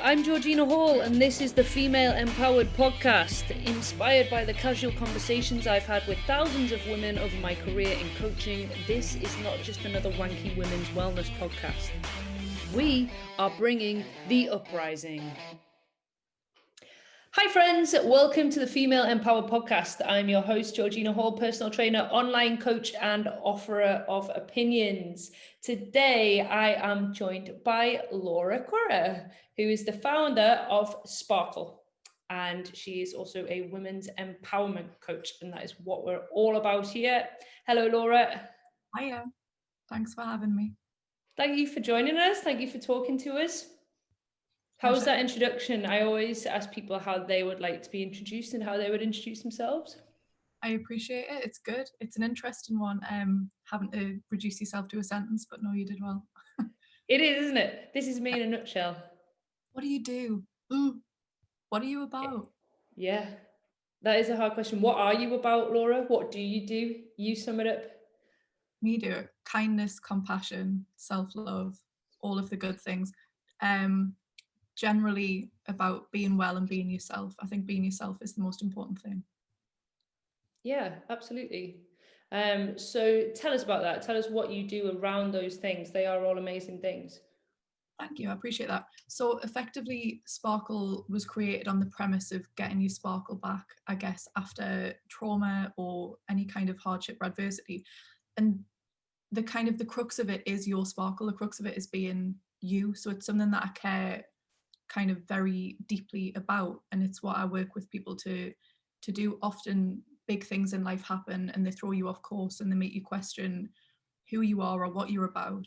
I'm Georgina Hall, and this is the Female Empowered Podcast, inspired by the casual conversations I've had with thousands of women over my career in coaching. This is not just another wanky women's wellness podcast. We are bringing the uprising. Hi friends, welcome to the Female Empowered Podcast. I'm your host, Georgina Hall, personal trainer, online coach, and offerer of opinions. Today, I am joined by Laura Currer, who is the founder of Sparkle. And she is also a women's empowerment coach, and that is what we're all about here. Hello, Laura. Hiya. Thanks for having me. Thank you for joining us. Thank you for talking to us. How was that introduction? I always ask people how they would like to be introduced and how they would introduce themselves. I appreciate it. It's good. It's an interesting one, having to reduce yourself to a sentence, but no, you did well. It is, isn't it? This is me in a nutshell. What do you do? Ooh, what are you about? Yeah, that is a hard question. What are you about, Laura? What do? You sum it up. Me do kindness, compassion, self-love, all of the good things. Generally about being well and being yourself. I think being yourself is the most important thing. Yeah, absolutely. So tell us about that. Tell us what you do around those things. They are all amazing things. Thank you, I appreciate that. So effectively, Sparkle was created on the premise of getting your sparkle back, I guess, after trauma or any kind of hardship or adversity. And the crux of it is your sparkle. The crux of it is being you. So it's something that I care kind of very deeply about, and it's what I work with people to do. Often big things in life happen and they throw you off course and they make you question who you are or what you're about,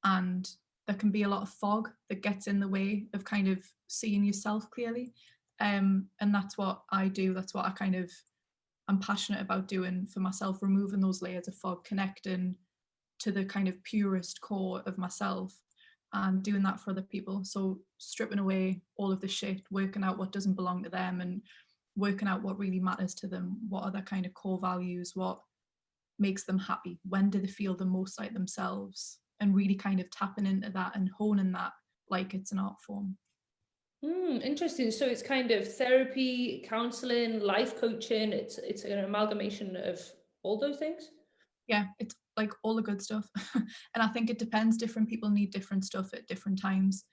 and there can be a lot of fog that gets in the way of kind of seeing yourself clearly, and that's what I do. That's what I'm passionate about doing for myself, removing those layers of fog, connecting to the kind of purest core of myself and doing that for other people. So stripping away all of the shit, working out what doesn't belong to them and working out what really matters to them. What are their kind of core values? What makes them happy? When do they feel the most like themselves? And really kind of tapping into that and honing that like it's an art form. Interesting. So it's kind of therapy, counseling, life coaching. It's an amalgamation of all those things. Yeah, it's like all the good stuff. And I think it depends. Different people need different stuff at different times.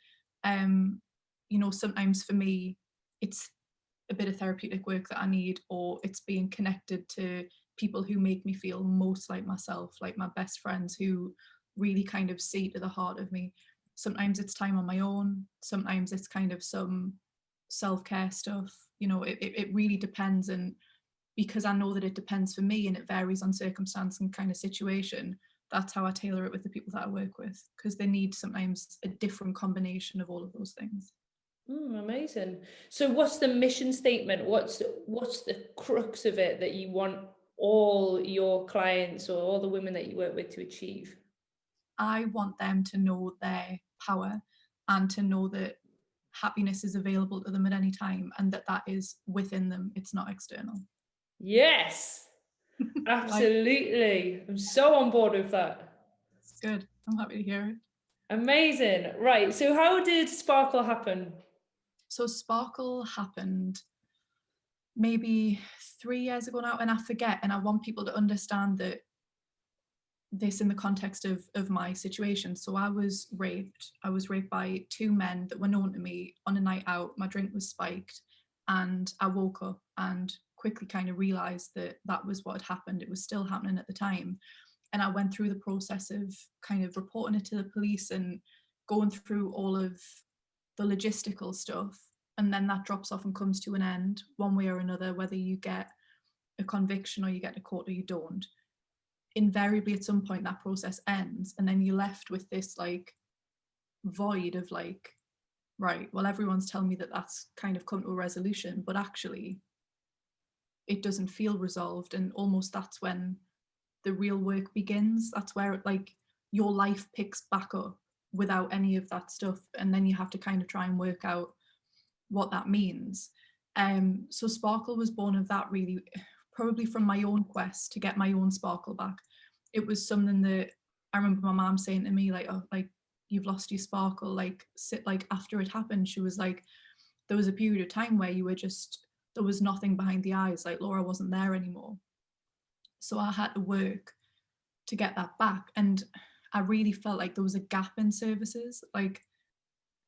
Sometimes for me, it's a bit of therapeutic work that I need, or it's being connected to people who make me feel most like myself, like my best friends who really kind of see to the heart of me. Sometimes it's time on my own. Sometimes it's kind of some self-care stuff. It really depends. And because I know that it depends for me and it varies on circumstance and kind of situation, that's how I tailor it with the people that I work with, because they need sometimes a different combination of all of those things. Amazing. So what's the mission statement? What's the crux of it that you want all your clients or all the women that you work with to achieve? I want them to know their power and to know that happiness is available to them at any time and that is within them. It's not external. Yes, absolutely. I'm so on board with that. It's good. I'm happy to hear it. Amazing. Right. So how did Sparkle happen? So Sparkle happened maybe 3 years ago now, and I forget, and I want people to understand that this in the context of my situation. So I was raped by two men that were known to me on a night out. My drink was spiked and I woke up and quickly kind of realized that was what had happened. It was still happening at the time. And I went through the process of kind of reporting it to the police and going through all of the logistical stuff. And then that drops off and comes to an end one way or another, whether you get a conviction or you get to court or you don't. Invariably at some point that process ends, and then you're left with this like void of like, right, well, everyone's telling me that that's kind of come to a resolution, but actually it doesn't feel resolved. And almost that's when the real work begins. That's where like your life picks back up without any of that stuff, and then you have to kind of try and work out what that means. So Sparkle was born of that, really, probably from my own quest to get my own sparkle back. It was something that I remember my mom saying to me, like, oh, like, you've lost your sparkle. Like, after it happened, she was like, there was a period of time where you were just, there was nothing behind the eyes. Like, Laura wasn't there anymore. So I had to work to get that back. And I really felt like there was a gap in services. Like,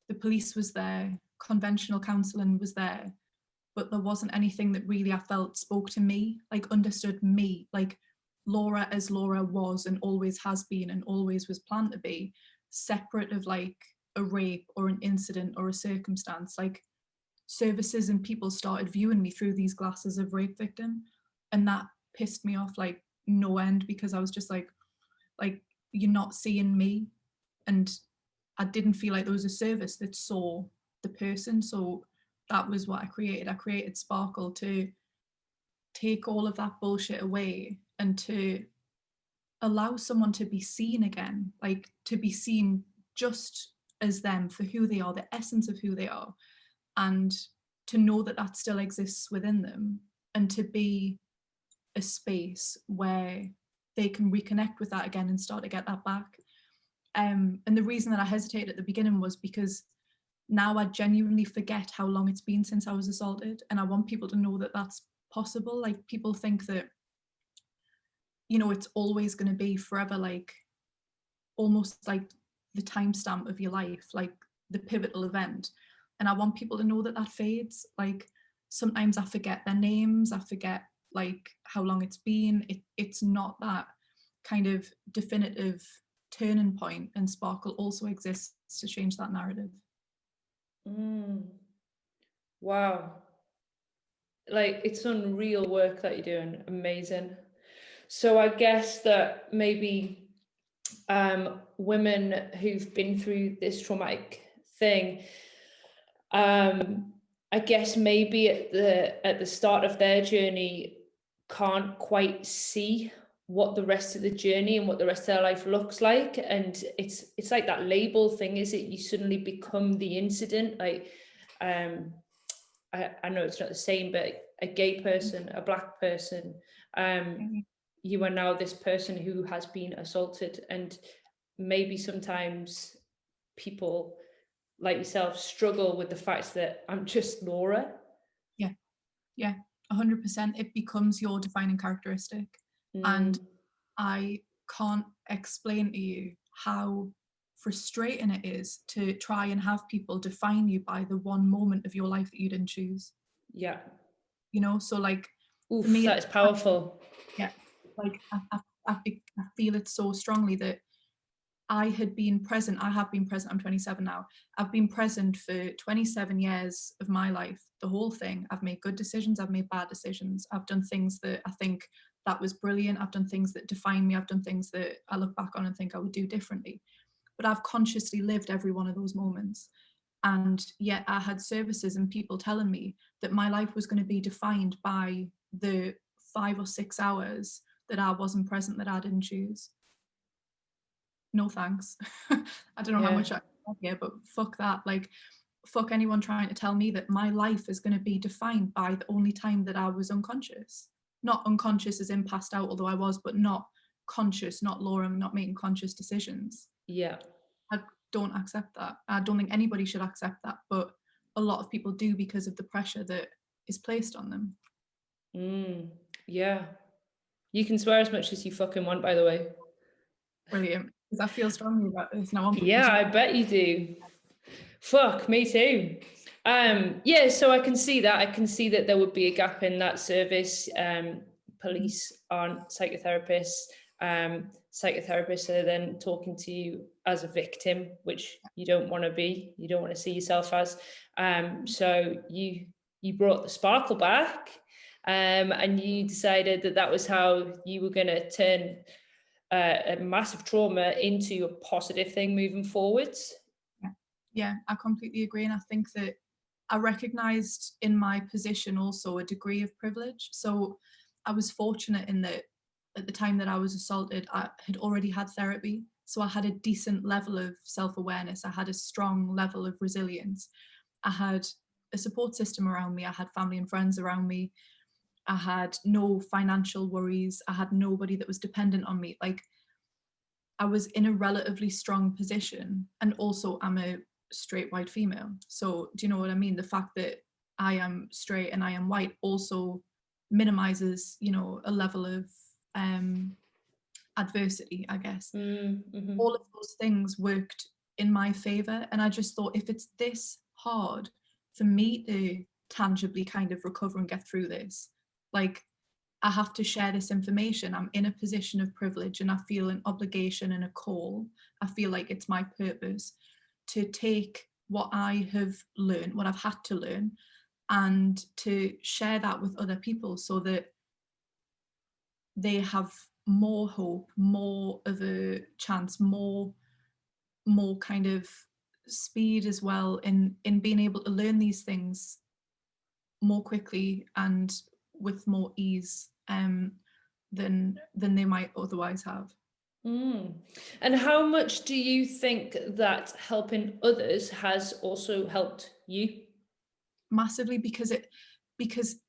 the police was there, conventional counselling was there, but there wasn't anything that really I felt spoke to me, like understood me, like Laura as Laura was and always has been and always was planned to be, separate of like a rape or an incident or a circumstance. Like, services and people started viewing me through these glasses of rape victim, and that pissed me off like no end, because I was just like you're not seeing me. And I didn't feel like there was a service that saw the person. So that was what I created. I created Sparkle to take all of that bullshit away and to allow someone to be seen again, like to be seen just as them, for who they are, the essence of who they are, and to know that that still exists within them, and to be a space where they can reconnect with that again and start to get that back. And the reason that I hesitated at the beginning was because now I genuinely forget how long it's been since I was assaulted, and I want people to know that that's possible. Like, people think that, you know, it's always going to be forever, like almost like the timestamp of your life, like the pivotal event. And I want people to know that that fades. Like, sometimes I forget their names, I forget like how long it's been. It's not that kind of definitive turning point, and Sparkle also exists to change that narrative. Wow. Like, it's unreal work that you're doing. Amazing. So I guess that maybe women who've been through this traumatic thing, I guess maybe at the start of their journey can't quite see what the rest of the journey and what the rest of their life looks like. And it's like that label thing, is it? You suddenly become the incident. Like, I know it's not the same, but a gay person, a Black person, you are now this person who has been assaulted. And maybe sometimes people like yourself struggle with the fact that I'm just Laura. Yeah, 100%. It becomes your defining characteristic. And I can't explain to you how frustrating it is to try and have people define you by the one moment of your life that you didn't choose. Yeah. You know, so like, Oof, for me, that is powerful. Yeah, like I feel it so strongly that I have been present. I'm 27 now. I've been present for 27 years of my life, the whole thing. I've made good decisions, I've made bad decisions. I've done things that I think that was brilliant. I've done things that define me. I've done things that I look back on and think I would do differently. But I've consciously lived every one of those moments. And yet I had services and people telling me that my life was going to be defined by the 5 or 6 hours that I wasn't present, that I didn't choose. No thanks. I don't know how much I can hear, but fuck that. Like, fuck anyone trying to tell me that my life is going to be defined by the only time that I was unconscious. Not unconscious as in passed out, although I was, but not conscious, not Laura, not making conscious decisions. Yeah. I don't accept that. I don't think anybody should accept that, but a lot of people do because of the pressure that is placed on them. Yeah. You can swear as much as you fucking want, by the way. Brilliant. Because I feel strongly about this now. Yeah, I bet you do. Fuck, me too. Yeah, so I can see that. I can see that there would be a gap in that service. Police aren't psychotherapists. Psychotherapists are then talking to you as a victim, which you don't want to be. You don't want to see yourself as. So you brought the sparkle back, and you decided that that was how you were going to turn a massive trauma into a positive thing moving forwards. Yeah, I completely agree. And I think that I recognized in my position also a degree of privilege. So I was fortunate in that at the time that I was assaulted, I had already had therapy. So I had a decent level of self-awareness. I had a strong level of resilience. I had a support system around me. I had family and friends around me. I had no financial worries. I had nobody that was dependent on me. Like, I was in a relatively strong position, and also I'm a straight white female. So do you know what I mean? The fact that I am straight and I am white also minimizes, you know, a level of adversity, I guess. Mm-hmm. All of those things worked in my favor, and I just thought, if it's this hard for me to tangibly kind of recover and get through this, like, I have to share this information. I'm in a position of privilege and I feel an obligation and a call. I feel like it's my purpose to take what I have learned, what I've had to learn, and to share that with other people so that they have more hope, more of a chance, more kind of speed as well in being able to learn these things more quickly and with more ease than they might otherwise have. And how much do you think that helping others has also helped you? Massively, because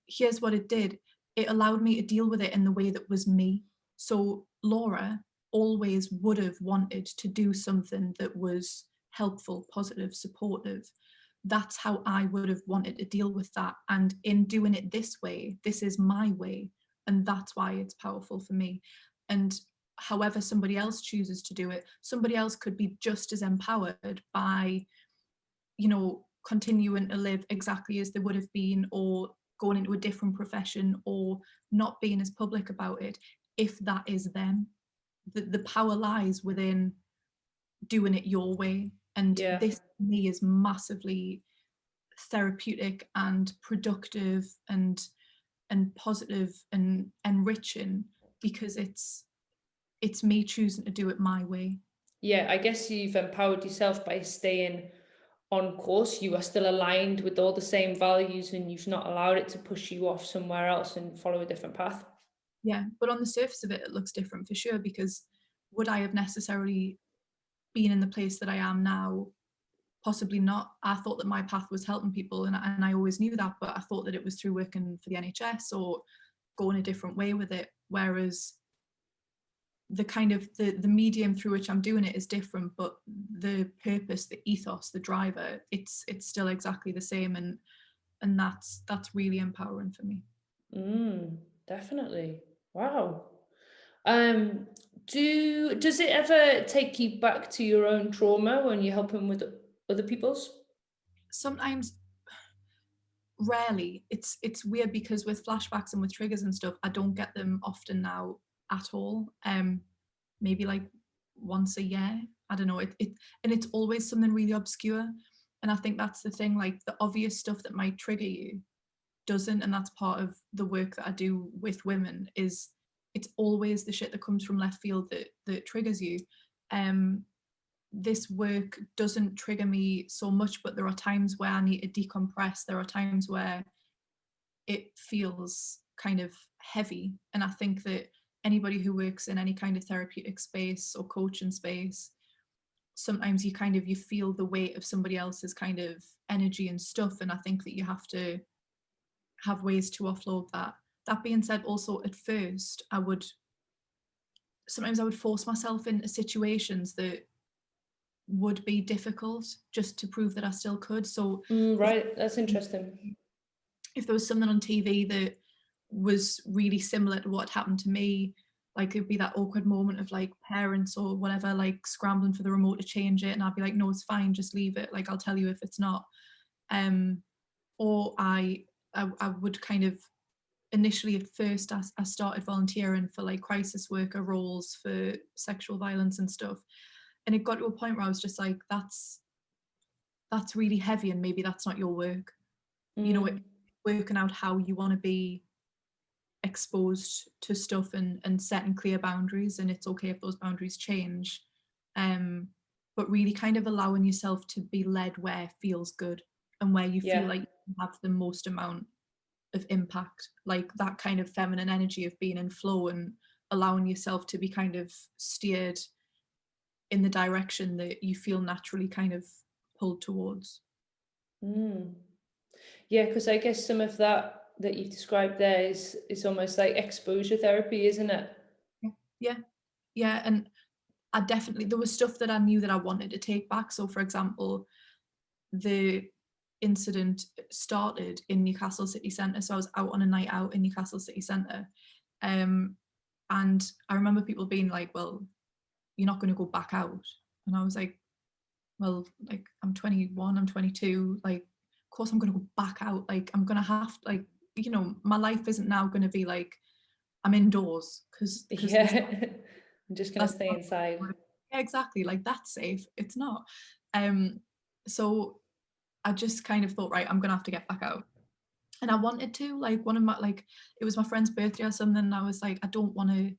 here's what it did. It allowed me to deal with it in the way that was me. So Laura always would have wanted to do something that was helpful, positive, supportive. That's how I would have wanted to deal with that. And in doing it this way, this is my way. And that's why it's powerful for me. And however somebody else chooses to do it, somebody else could be just as empowered by, you know, continuing to live exactly as they would have been, or going into a different profession, or not being as public about it, if that is them. The power lies within doing it your way. And Yeah. this for me is massively therapeutic and productive and positive and enriching, because it's me choosing to do it my way. Yeah, I guess you've empowered yourself by staying on course. You are still aligned with all the same values and you've not allowed it to push you off somewhere else and follow a different path. Yeah, but on the surface of it, it looks different for sure, because would I have necessarily been in the place that I am now? Possibly not. I thought that my path was helping people, and I always knew that, but I thought that it was through working for the NHS or going a different way with it. Whereas the kind of the medium through which I'm doing it is different, but the purpose, the ethos, the driver, it's still exactly the same, and that's really empowering for me. Definitely. Wow. Um, does it ever take you back to your own trauma when you're helping with other people's? Sometimes, rarely. It's weird, because with flashbacks and with triggers and stuff, I don't get them often now at all. Maybe like once a year. I don't know. It and it's always something really obscure. And I think that's the thing, like the obvious stuff that might trigger you doesn't. And that's part of the work that I do with women, is it's always the shit that comes from left field that triggers you. This work doesn't trigger me so much, but there are times where I need to decompress. There are times where it feels kind of heavy. And I think that anybody who works in any kind of therapeutic space or coaching space, sometimes you feel the weight of somebody else's kind of energy and stuff. And I think that you have to have ways to offload that. That being said, also at first, sometimes I would force myself into situations that would be difficult just to prove that I still could. So Right, that's interesting. if there was something on TV that was really similar to what happened to me, like it'd be that awkward moment of like parents or whatever, like scrambling for the remote to change it, and I'd be like, no, it's fine, just leave it. Like I'll tell you if it's not. Or I would kind of initially at first I started volunteering for like crisis worker roles for sexual violence and stuff, and it got to a point where I was just like, that's really heavy, and maybe that's not your work. You know, working out how you want to be exposed to stuff, and setting clear boundaries, and it's okay if those boundaries change, but really kind of allowing yourself to be led where it feels good and where you feel Yeah. like you have the most amount of impact, like that kind of feminine energy of being in flow and allowing yourself to be kind of steered in the direction that you feel naturally kind of pulled towards. Yeah, because I guess some of that you've described there is almost like exposure therapy, isn't it? Yeah, yeah, and there was stuff that I knew that I wanted to take back. So for example, the incident started in Newcastle city centre. So I was out on a night out in Newcastle city centre. And I remember people being like, well, you're not going to go back out. And I was like, well, like, I'm 21, I'm 22, like, of course I'm going to go back out. Like, I'm going to have, like, you know, my life isn't now going to be like, I'm indoors, because Yeah. I'm just going to that's stay inside. yeah, exactly, like, that's safe. It's not. So I just kind of thought, right, I'm going to have to get back out. And I wanted to, like, one of my, like, it was my friend's birthday or something, and I was like, I don't want to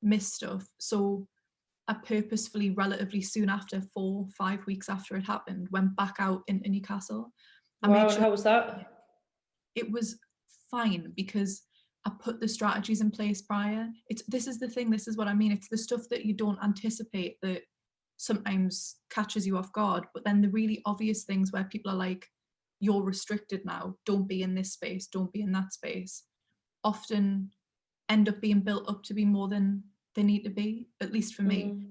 miss stuff. So I purposefully, relatively soon after, 4-5 weeks after it happened, went back out into Newcastle. I Wow, made and sure how was that? it was fine because I put the strategies in place prior. This is the thing, this is what I mean. It's the stuff that you don't anticipate that sometimes catches you off guard, but then the really obvious things where people are like, you're restricted now, don't be in this space, don't be in that space, often end up being built up to be more than they need to be, at least for me.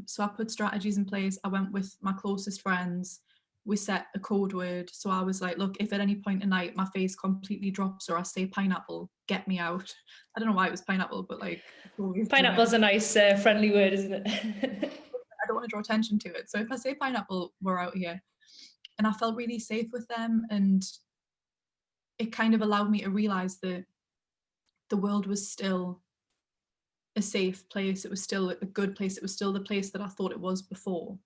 So I put strategies in place. I went with my closest friends. We set a code word. So I was like, look, if at any point in night my face completely drops or I say pineapple, get me out. I don't know why it was pineapple, but like, Pineapple's a nice friendly word, isn't it? I don't want to draw attention to it. So if I say pineapple, we're out here. And I felt really safe with them. And it kind of allowed me to realize that the world was still a safe place. It was still a good place. It was still the place that I thought it was before.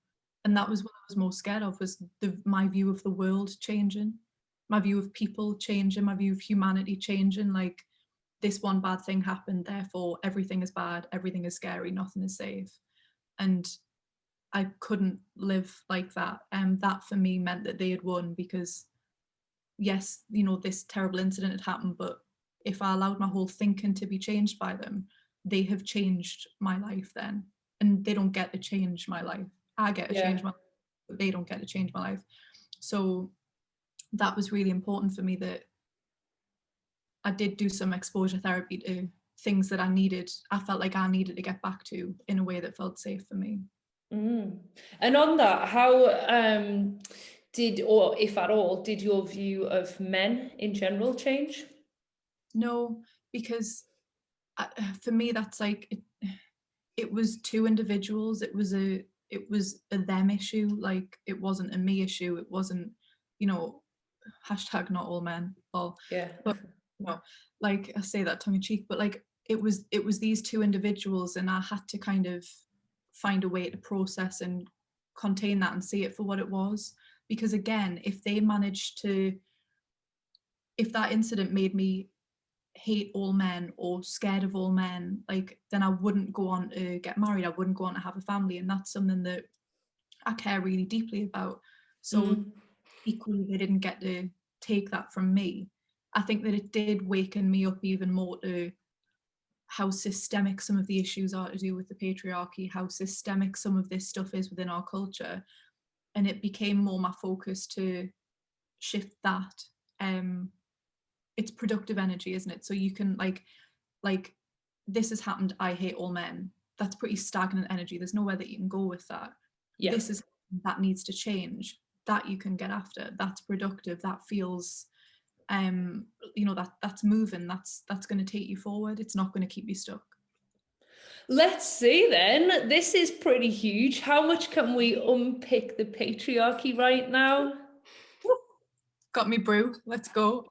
And that was what I was most scared of, was my view of the world changing, my view of people changing, my view of humanity changing. Like, this one bad thing happened, therefore everything is bad, everything is scary, nothing is safe. And I couldn't live like that. And that for me meant that they had won, because yes, you know, this terrible incident had happened, but if I allowed my whole thinking to be changed by them, they have changed my life then. And they don't get to change my life. I get to change my life, but they don't get to change my life. So that was really important for me, that I did do some exposure therapy to things that I felt like I needed to get back to in a way that felt safe for me. And on that, how did, or if at all, did your view of men in general change? No, because for me, that's like, it was two individuals. It was a them issue. Like, it wasn't a me issue. It wasn't, you know, hashtag not all men. Well, Yeah. but you know, like, I say that tongue in cheek, but like, it was these two individuals, and I had to kind of find a way to process and contain that and see it for what it was. Because again, if that incident made me hate all men or scared of all men, like, then I wouldn't go on to get married, I wouldn't go on to have a family. And that's something that I care really deeply about. So equally, they didn't get to take that from me. I think that it did waken me up even more to how systemic some of the issues are to do with the patriarchy, how systemic some of this stuff is within our culture. And it became more my focus to shift that. It's productive energy, isn't it? So you can, like, this has happened, I hate all men. That's pretty stagnant energy. There's nowhere that you can go with that. Yeah. This is that needs to change. That you can get after. That's productive. That feels, you know, that's moving. That's going to take you forward. It's not going to keep you stuck. Let's see then. This is pretty huge. How much can we unpick the patriarchy right now? Got me brew. Let's go.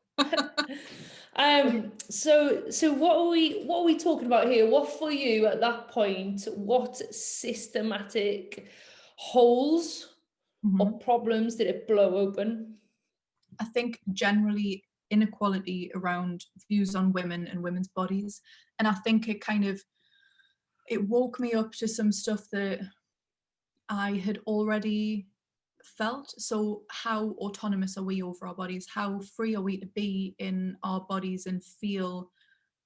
So what are we talking about here? What for you at that point? What systematic holes or problems did it blow open? I think generally inequality around views on women and women's bodies. And I think it woke me up to some stuff that I had already felt. So how autonomous are we over our bodies? How free are we to be in our bodies and feel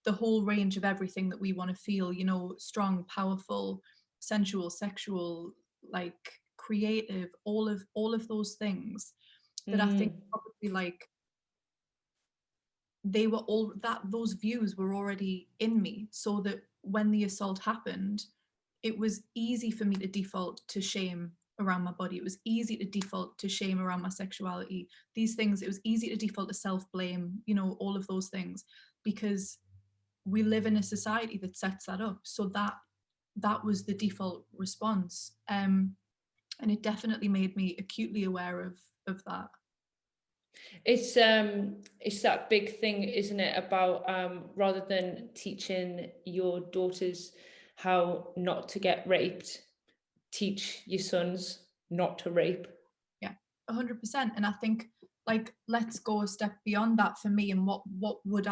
the whole range of everything that we want to feel, you know, strong, powerful, sensual, sexual, like, creative, all of those things that I think probably, like, they were all that those views were already in me, so that when the assault happened, it was easy for me to default to shame around my body. It was easy to default to shame around my sexuality. These things, it was easy to default to self-blame, you know, all of those things, because we live in a society that sets that up. So that was the default response. And it definitely made me acutely aware of that. It's that big thing, isn't it, about rather than teaching your daughters how not to get raped, teach your sons not to rape. Yeah, 100%. And I think, like, let's go a step beyond that for me. And what will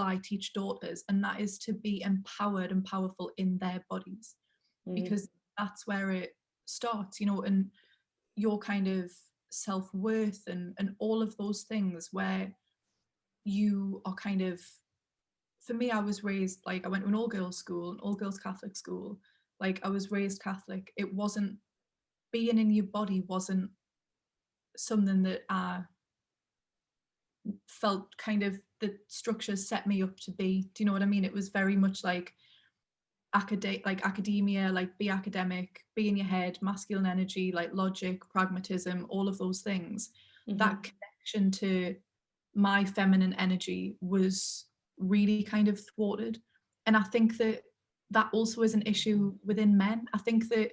I teach daughters? And that is to be empowered and powerful in their bodies, because that's where it starts, you know, and your kind of self-worth and all of those things, where you are kind of, for me, I was raised, like, I went to an all-girls school, an all-girls Catholic school. Like, I was raised Catholic. It wasn't, being in your body wasn't something that I felt kind of the structures set me up to be. Do you know what I mean? It was very much like academia, like be academic, be in your head, masculine energy, like logic, pragmatism, all of those things. That connection to my feminine energy was really kind of thwarted. And I think that also is an issue within men. I think that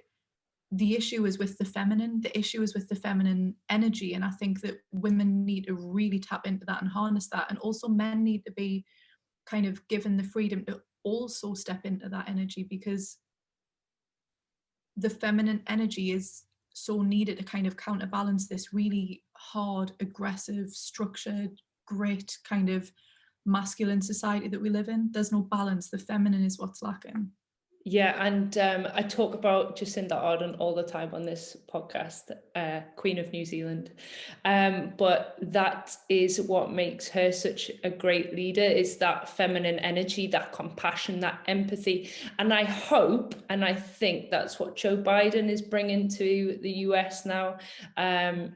the issue is with the feminine, the issue is with the feminine energy. And I think that women need to really tap into that and harness that. And also men need to be kind of given the freedom to also step into that energy, because the feminine energy is so needed to kind of counterbalance this really hard, aggressive, structured, grit kind of masculine society that we live in. There's no balance. The feminine is what's lacking. Yeah, and I talk about Jacinda Ardern all the time on this podcast, Queen of New Zealand. But that is what makes her such a great leader, is that feminine energy, that compassion, that empathy. And I hope, and I think that's what Joe Biden is bringing to the US now,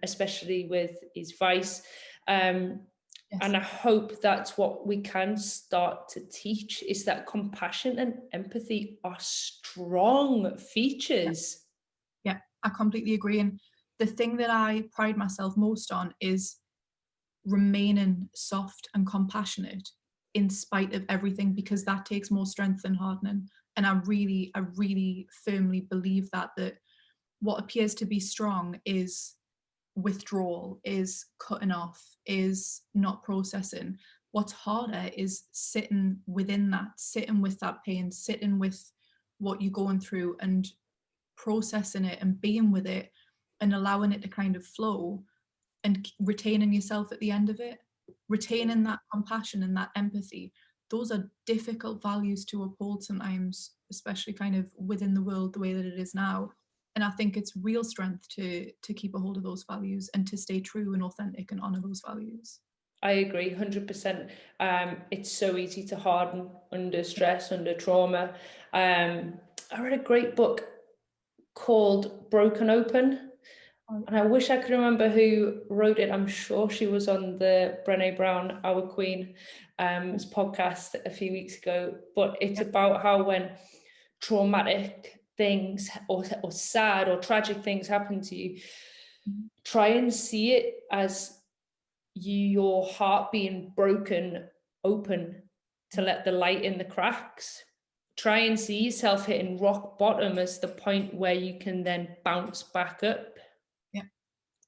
especially with his vice. Yes. And I hope that's what we can start to teach, is that compassion and empathy are strong features. Yeah, I completely agree. And the thing that I pride myself most on is remaining soft and compassionate in spite of everything, because that takes more strength than hardening. And I really firmly believe that what appears to be strong is withdrawal, is cutting off, is not processing. What's harder is sitting within that, sitting with that pain, sitting with what you're going through and processing it and being with it and allowing it to kind of flow, and retaining yourself at the end of it, retaining that compassion and that empathy. Those are difficult values to uphold sometimes, especially kind of within the world the way that it is now. And I think it's real strength to keep a hold of those values and to stay true and authentic and honor those values. I agree 100%. It's so easy to harden under stress, under trauma. I read a great book called Broken Open, and I wish I could remember who wrote it. I'm sure she was on the Brené Brown, Our Queen, podcast a few weeks ago. But it's about how when traumatic things or sad or tragic things happen to you, try and see it as your heart being broken open to let the light in the cracks. Try and see yourself hitting rock bottom as the point where you can then bounce back up.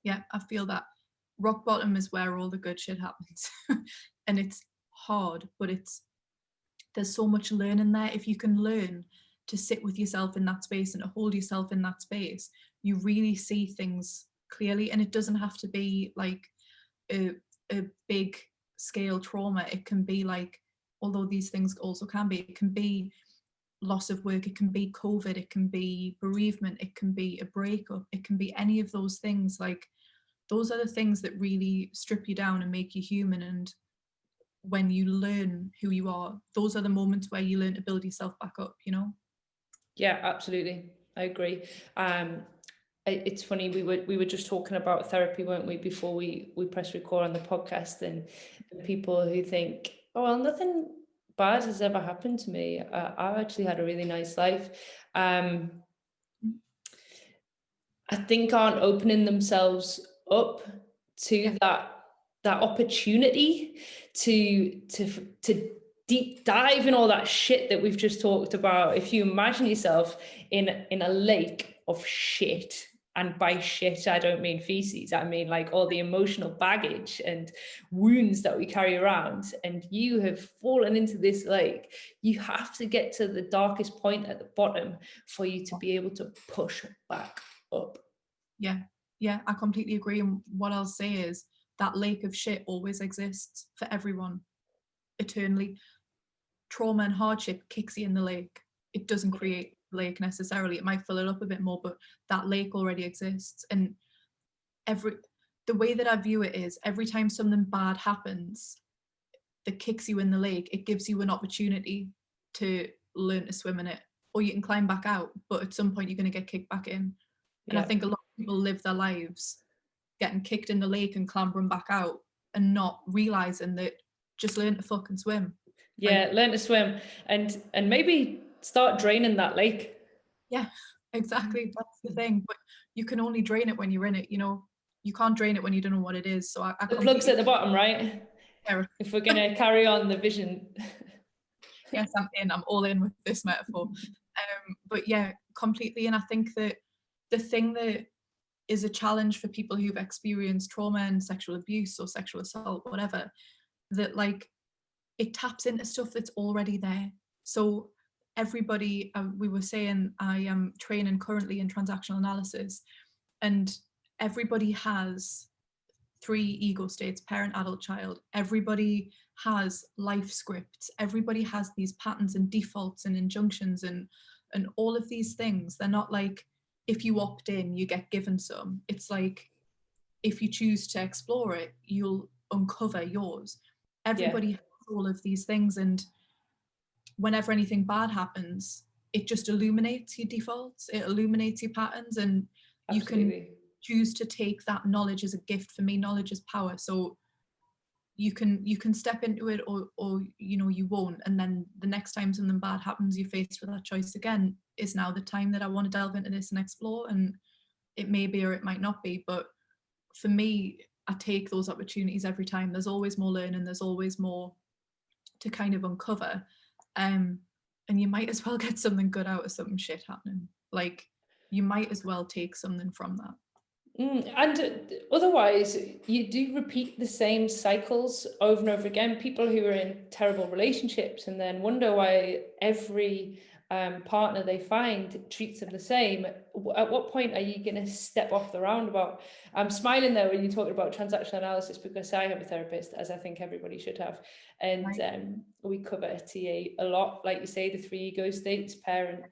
Yeah, I feel that. Rock bottom is where all the good shit happens. And it's hard, but there's so much learning there. If you can learn to sit with yourself in that space and to hold yourself in that space, you really see things clearly. And it doesn't have to be like a big scale trauma. It can be like, although these things also can be, it can be loss of work, it can be COVID, it can be bereavement, it can be a breakup, it can be any of those things. Like, those are the things that really strip you down and make you human. And when you learn who you are, those are the moments where you learn to build yourself back up, you know? Yeah, absolutely. I agree. It's funny, we were just talking about therapy, weren't we, before we press record on the podcast, and people who think, oh well, nothing bad has ever happened to me. I've actually had a really nice life. I think aren't opening themselves up to that opportunity to deep dive in all that shit that we've just talked about. If you imagine yourself in a lake of shit, and by shit I don't mean feces, I mean like all the emotional baggage and wounds that we carry around, and you have fallen into this lake, you have to get to the darkest point at the bottom for you to be able to push back up. Yeah, I completely agree. And what I'll say is that lake of shit always exists for everyone eternally. Trauma and hardship kicks you in the lake. It doesn't create the lake necessarily. It might fill it up a bit more, but that lake already exists. And the way that I view it is every time something bad happens that kicks you in the lake, it gives you an opportunity to learn to swim in it, or you can climb back out, but at some point you're going to get kicked back in. And I think a lot of people live their lives getting kicked in the lake and clambering back out and not realizing that just learn to fucking swim. Learn to swim and maybe start draining that lake. Yeah, exactly. That's the thing. But you can only drain it when you're in it, you know. You can't drain it when you don't know what it is. So the plug's at the bottom, right? Yeah. If we're going to carry on the vision. Yes, I'm all in with this metaphor. But yeah, completely. And I think that the thing that is a challenge for people who've experienced trauma and sexual abuse or sexual assault, whatever, that like it taps into stuff that's already there. So everybody, we were saying, I am training currently in transactional analysis, and everybody has 3 ego states: parent, adult, child. Everybody has life scripts. Everybody has these patterns and defaults and injunctions and all of these things. They're not like if you opt in, you get given some. It's like if you choose to explore it, you'll uncover yours. Everybody has all of these things, and whenever anything bad happens, it just illuminates your defaults, it illuminates your patterns, and you can choose to take that knowledge as a gift. For me, knowledge is power. So you can step into it, or you know, you won't, and then the next time something bad happens, you're faced with that choice again. Is now the time that I want to delve into this and explore? And it may be or it might not be, but for me, I take those opportunities every time. There's always more learning, there's always more to kind of uncover, and you might as well get something good out of something shit happening. Like, you might as well take something from that. And otherwise, you do repeat the same cycles over and over again. People who are in terrible relationships and then wonder why every partner they find treats them the same. At what point are you going to step off the roundabout? I'm smiling there when you're talking about transactional analysis, because I have a therapist, as I think everybody should have. And we cover TA a lot. Like you say, the 3 ego states: parent,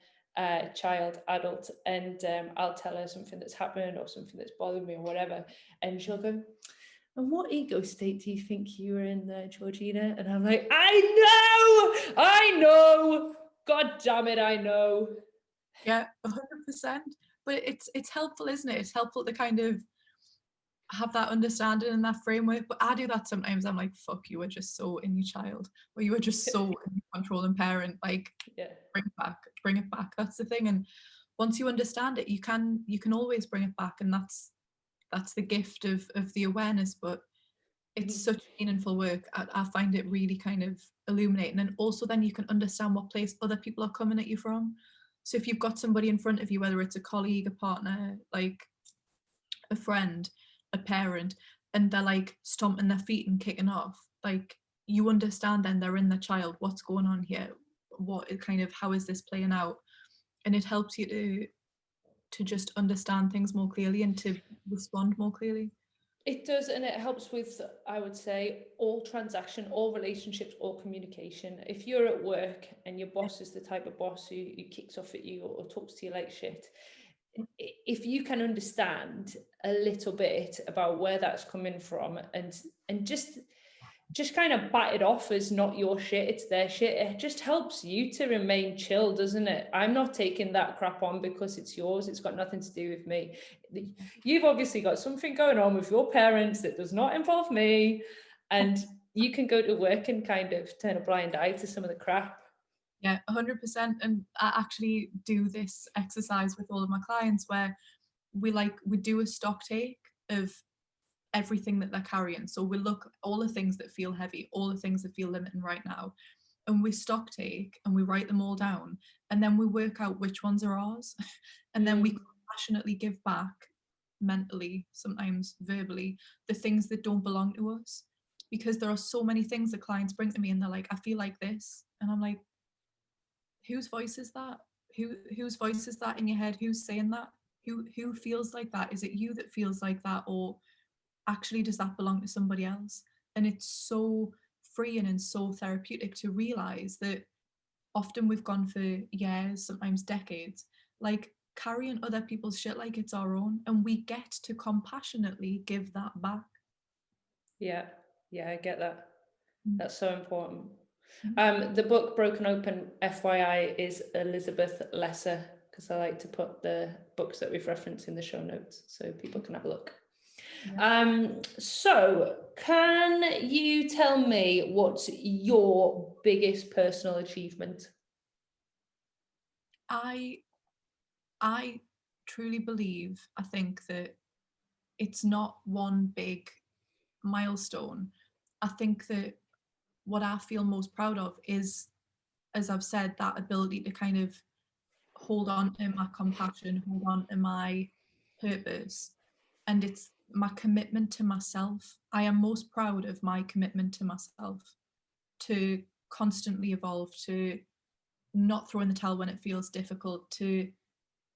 child, adult, and I'll tell her something that's happened or something that's bothered me or whatever, and she'll go, "And what ego state do you think you were in there, Georgina?" And I'm like, I know, god damn it, I know. Yeah, 100%. But it's helpful, isn't it? It's helpful to kind of have that understanding and that framework. But I do that sometimes. I'm like, fuck, you were just so in your child, or you were just so in your controlling parent. Like, bring it back. That's the thing. And once you understand it, you can always bring it back. And that's the gift of the awareness. But it's such meaningful work. I find it really kind of illuminating. And also then you can understand what place other people are coming at you from. So if you've got somebody in front of you, whether it's a colleague, a partner, like a friend, a parent, and they're like stomping their feet and kicking off, like, you understand then they're in the child, what's going on here, what kind of, how is this playing out? And it helps you to just understand things more clearly and to respond more clearly. It does, and it helps with, I would say, all transaction, all relationships, all communication. If you're at work and your boss is the type of boss who kicks off at you or talks to you like shit, if you can understand a little bit about where that's coming from and just kind of bat it off as not your shit, it's their shit, it just helps you to remain chill, doesn't it? I'm not taking that crap on because it's yours. It's got nothing to do with me. You've obviously got something going on with your parents that does not involve me, and you can go to work and kind of turn a blind eye to some of the crap. Yeah, 100%. And I actually do this exercise with all of my clients where we do a stock take of everything that they're carrying. So we look all the things that feel heavy, all the things that feel limiting right now, and we stock take and we write them all down, and then we work out which ones are ours, and then we compassionately give back, mentally, sometimes verbally, the things that don't belong to us. Because there are so many things that clients bring to me and they're like, I feel like this, and I'm like, whose voice is that? Whose voice is that in your head? Who's saying that? Who feels like that? Is it you that feels like that, or actually does that belong to somebody else? And it's so freeing and so therapeutic to realize that often we've gone for years, sometimes decades, like carrying other people's shit like it's our own, and we get to compassionately give that back. Yeah, I get that. That's so important. Mm-hmm. The book Broken Open, FYI, is Elizabeth Lesser, because I like to put the books that we've referenced in the show notes so people can have a look. Yeah. So can you tell me what's your biggest personal achievement? I truly believe, I think that it's not one big milestone. I think that what I feel most proud of is, as I've said, that ability to kind of hold on to my compassion, hold on to my purpose. And it's my commitment to myself. I am most proud of my commitment to myself, to constantly evolve, to not throw in the towel when it feels difficult, to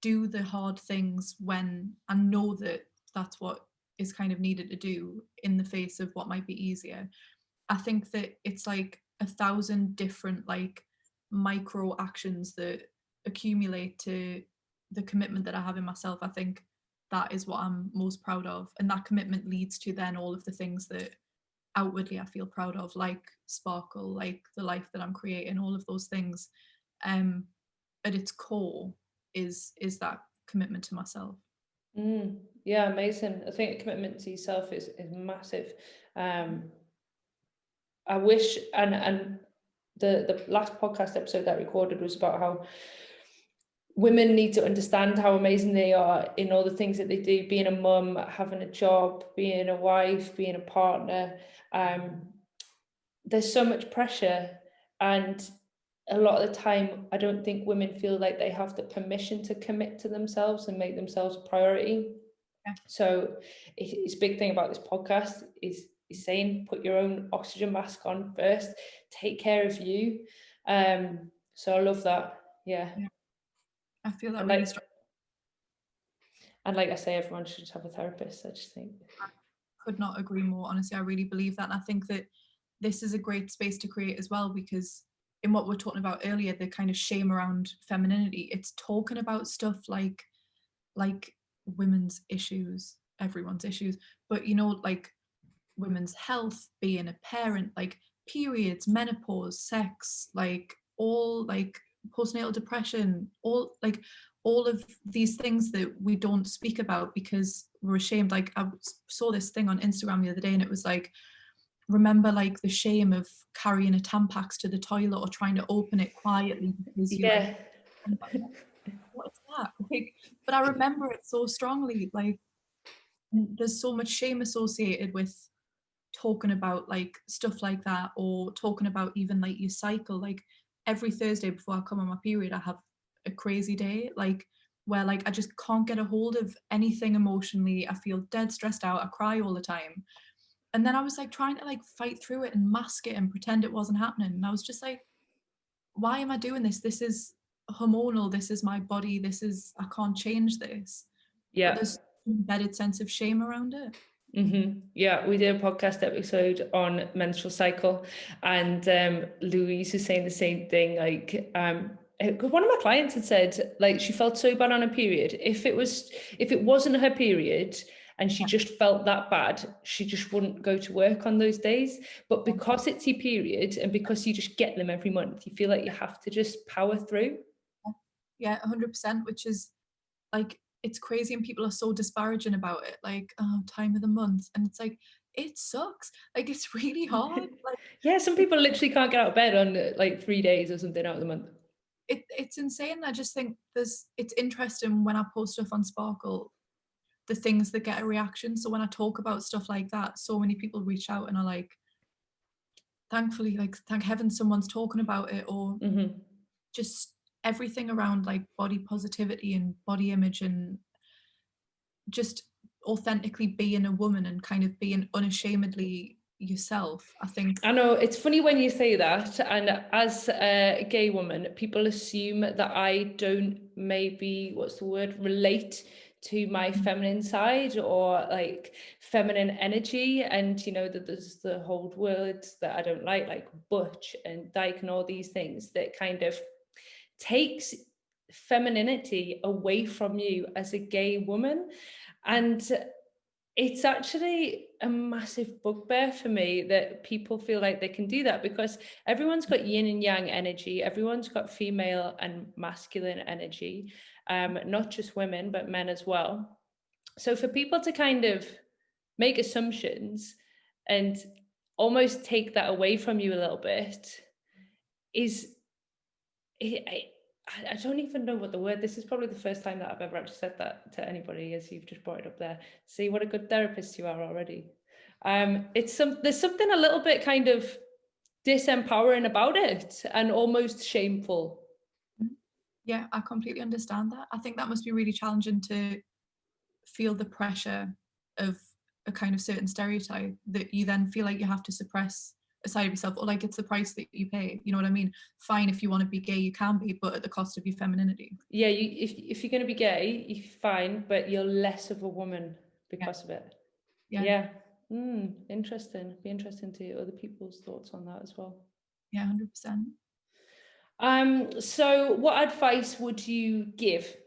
do the hard things when I know that that's what is kind of needed to do in the face of what might be easier. I think that it's like 1,000 different like micro actions that accumulate to the commitment that I have in myself. I think that is what I'm most proud of, and that commitment leads to then all of the things that outwardly I feel proud of, like Sparkle, like the life that I'm creating, all of those things. At its core is that commitment to myself. Yeah, amazing. I think commitment to yourself is massive. I wish, and the last podcast episode that I recorded was about how women need to understand how amazing they are in all the things that they do, being a mum, having a job, being a wife, being a partner. There's so much pressure, and a lot of the time I don't think women feel like they have the permission to commit to themselves and make themselves a priority. Yeah. So it's a big thing about this podcast is saying put your own oxygen mask on first, take care of you. So I love that. Yeah. I feel that really strong. And like I say, everyone should have a therapist. I just think. I could not agree more. Honestly, I really believe that. And I think that this is a great space to create as well, because in what we were talking about earlier, the kind of shame around femininity, it's talking about stuff like women's issues, everyone's issues, but you know, like women's health, being a parent, like periods, menopause, sex, like all like postnatal depression, all of these things that we don't speak about because we're ashamed. Like I saw this thing on Instagram the other day and it was like, remember like the shame of carrying a Tampax to the toilet or trying to open it quietly because you like, what is that? Like, but I remember it so strongly. Like there's so much shame associated with talking about like stuff like that, or talking about even like your cycle. Like every Thursday before I come on my period, I have a crazy day, like where like I just can't get a hold of anything emotionally. I feel dead stressed out. I cry all the time. And then I was like trying to like fight through it and mask it and pretend it wasn't happening. And I was just like, why am I doing this? This is hormonal. This is my body. I can't change this. Yeah. But there's an embedded sense of shame around it. Yeah, we did a podcast episode on menstrual cycle, and Louise is saying the same thing. Like, one of my clients had said, like, she felt so bad on her period. If it wasn't her period and she just felt that bad, she just wouldn't go to work on those days. But because it's your period and because you just get them every month, you feel like you have to just power through. Yeah, 100%, which is like, it's crazy, and people are so disparaging about it, like, oh, time of the month. And it's like, it sucks. Like, it's really hard. Like, Yeah, some people literally can't get out of bed on like 3 days or something out of the month. it's insane. I just think it's interesting when I post stuff on Sparkle, the things that get a reaction. So when I talk about stuff like that, so many people reach out and are like, thankfully, like, thank heaven someone's talking about it, or just everything around like body positivity and body image and just authentically being a woman and kind of being unashamedly yourself. I think I know, it's funny when you say that, and as a gay woman, people assume that I don't maybe, what's the word, relate to my feminine side or like feminine energy, and you know that there's the whole words that I don't like butch and dyke and all these things that kind of takes femininity away from you as a gay woman. And it's actually a massive bugbear for me that people feel like they can do that, because everyone's got yin and yang energy, everyone's got female and masculine energy, not just women but men as well. So for people to kind of make assumptions and almost take that away from you a little bit is, I don't even know what the word, this is probably the first time that I've ever actually said that to anybody, as you've just brought it up there. See what a good therapist you are already. There's something a little bit kind of disempowering about it and almost shameful. yeah, I completely understand that. I think that must be really challenging to feel the pressure of a kind of certain stereotype that you then feel like you have to suppress a side of yourself, or like it's the price that you pay. You know what I mean? Fine, if you want to be gay, you can be, but at the cost of your femininity. Yeah, if you're going to be gay, you're fine, but you're less of a woman because of it. Yeah. Interesting. Be interesting to hear other people's thoughts on that as well. Yeah, 100%. So what advice would you give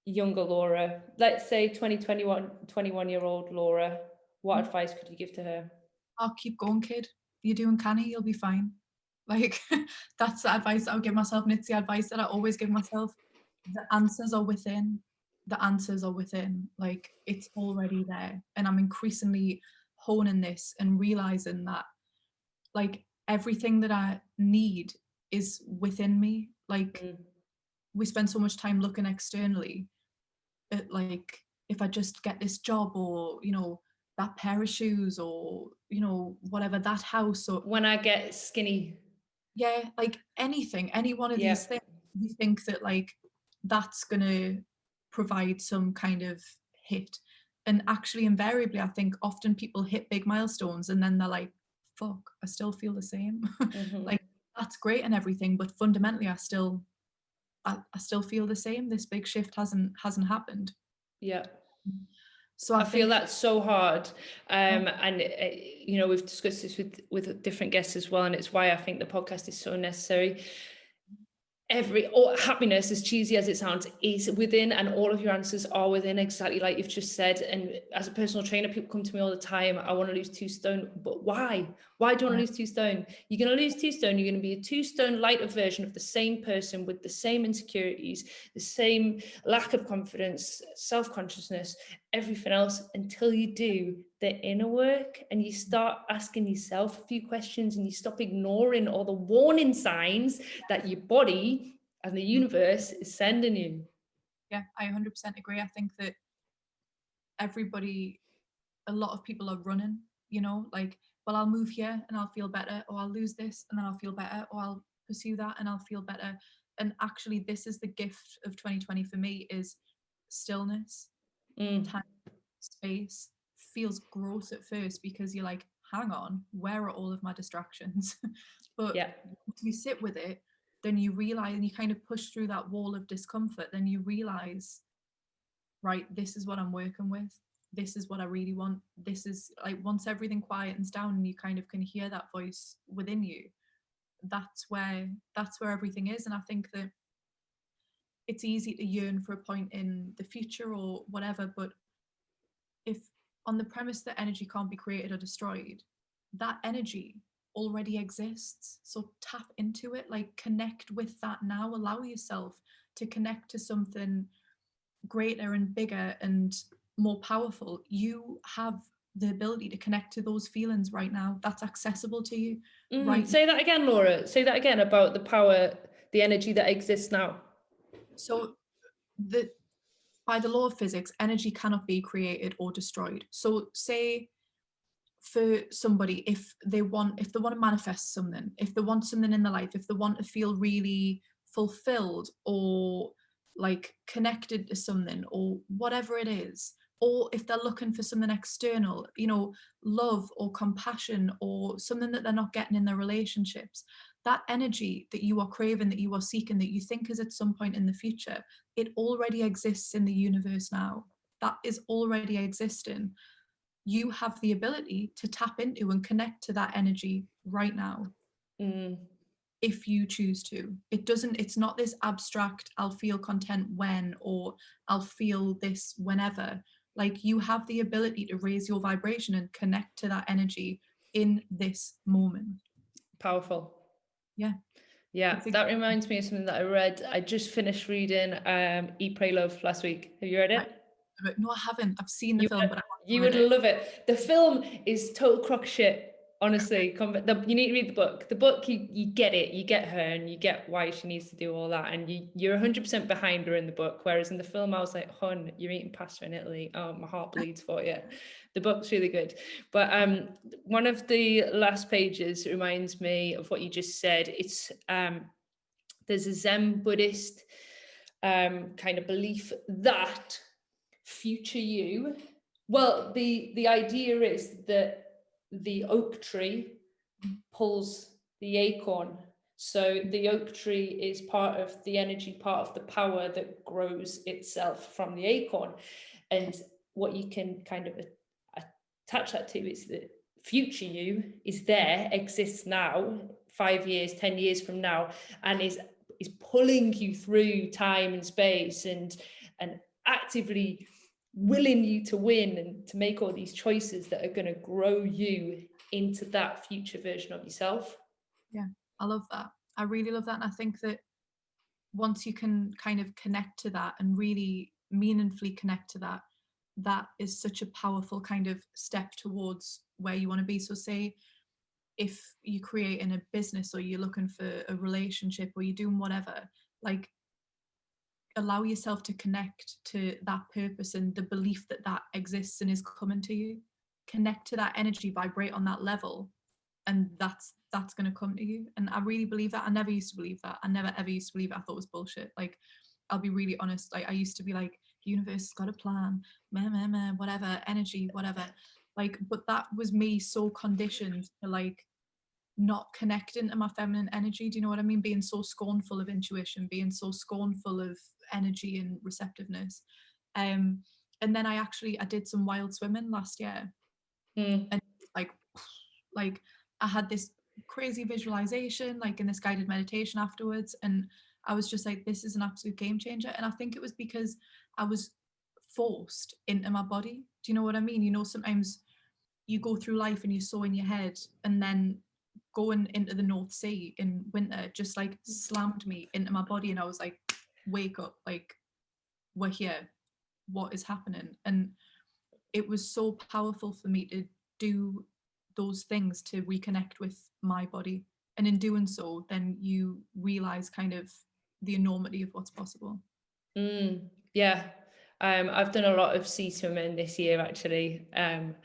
younger Laura, let's say 21-year-old Laura? What advice could you give to her? Oh, keep going, kid. You're doing canny, you'll be fine. Like, that's the advice I would give myself, and it's the advice that I always give myself. The answers are within. The answers are within. Like, it's already there. And I'm increasingly honing this and realizing that, like, everything that I need is within me. Like, we spend so much time looking externally at, like, if I just get this job, or, you know, that pair of shoes, or, you know, whatever, that house, or When I get skinny. yeah, like anything, any one of these things, you think that like that's gonna provide some kind of hit. And actually, invariably, I think often people hit big milestones and then they're like, fuck, I still feel the same. Like, that's great and everything, but fundamentally I still feel the same. This big shift hasn't happened. Yeah. So I I feel think that's so hard. And you know, we've discussed this with different guests as well, and it's why I think the podcast is so necessary. Happiness, as cheesy as it sounds, is within, and all of your answers are within, exactly like you've just said. And as a personal trainer, people come to me all the time, I want to lose 2 stone, but why do you want to lose 2 stone? You're going to lose 2 stone, you're going to be a 2 stone lighter version of the same person with the same insecurities, the same lack of confidence, self-consciousness, everything else, until you do the inner work and you start asking yourself a few questions and you stop ignoring all the warning signs that your body and the universe is sending you. Yeah, I 100% agree. I think that a lot of people are running, you know, like, well, I'll move here and I'll feel better, or I'll lose this and then I'll feel better, or I'll pursue that and I'll feel better. And actually, this is the gift of 2020 for me, is stillness. Time, space. Feels gross at first because you're like, hang on, where are all of my distractions? But if you sit with it, then you realize, and you kind of push through that wall of discomfort, then you realize, right, this is what I'm working with, this is what I really want. This is like, once everything quietens down and you kind of can hear that voice within you, that's where everything is. And I think that it's easy to yearn for a point in the future or whatever, but if, on the premise that energy can't be created or destroyed, that energy already exists. So tap into it, like, connect with that now. Allow yourself to connect to something greater and bigger and more powerful. You have the ability to connect to those feelings right now. That's accessible to you right now. Say that again, Laura. Say that again about the power, the energy that exists now. So by the law of physics, energy cannot be created or destroyed. So say for somebody, if they want to manifest something, if they want something in their life, if they want to feel really fulfilled or like connected to something or whatever it is, or if they're looking for something external, love or compassion or something that they're not getting in their relationships, that energy that you are craving, that you are seeking, that you think is at some point in the future, it already exists in the universe now. That is already existing. You have the ability to tap into and connect to that energy right now. If you choose to. It's not this abstract, I'll feel content when, or I'll feel this whenever. Like, you have the ability to raise your vibration and connect to that energy in this moment. Powerful. Yeah. That reminds me of something that I read. I just finished reading Eat, Pray, Love last week. Have you read it? No, I haven't. I've seen the film, but you would love it. The film is total crock shit. Honestly, you need to read the book. The book, you get it. You get her, and you get why she needs to do all that, and you're 100% behind her in the book. Whereas in the film, I was like, "Hon, you're eating pasta in Italy. Oh, my heart bleeds for you." The book's really good. But one of the last pages reminds me of what you just said. It's there's a Zen Buddhist kind of belief that future you. Well, the idea is that the oak tree pulls the acorn. So the oak tree is part of the energy, part of the power that grows itself from the acorn. And what you can kind of attach that to is that future you is there, exists now, 5 years, 10 years from now, and is pulling you through time and space and actively willing you to win and to make all these choices that are going to grow you into that future version of yourself. Yeah, I love that. I really love that. And I think that once you can kind of connect to that and really meaningfully connect to that, that is such a powerful kind of step towards where you want to be. So say if you're creating a business or you're looking for a relationship or you're doing whatever, like, allow yourself to connect to that purpose and the belief that that exists and is coming to you. Connect to that energy, vibrate on that level, and that's going to come to you. And I really believe that. I never used to believe that. I never ever used to believe it. I thought it was bullshit. Like, I'll be really honest, like, I used to be like, the universe has got a plan, whatever, energy, whatever. Like, but that was me so conditioned to like not connecting to my feminine energy. Do you know what I mean? Being so scornful of intuition, being so scornful of energy and receptiveness. And then I did some wild swimming last year. And like I had this crazy visualization, like in this guided meditation afterwards, and I was just like, this is an absolute game changer. And I think it was because I was forced into my body. Do you know what I mean? Sometimes you go through life and you're so in your head, and then going into the North Sea in winter just like slammed me into my body, and I was like, wake up, like, we're here, what is happening? And it was so powerful for me to do those things to reconnect with my body. And in doing so, then you realize kind of the enormity of what's possible. Yeah. I've done a lot of sea swimming this year, actually. And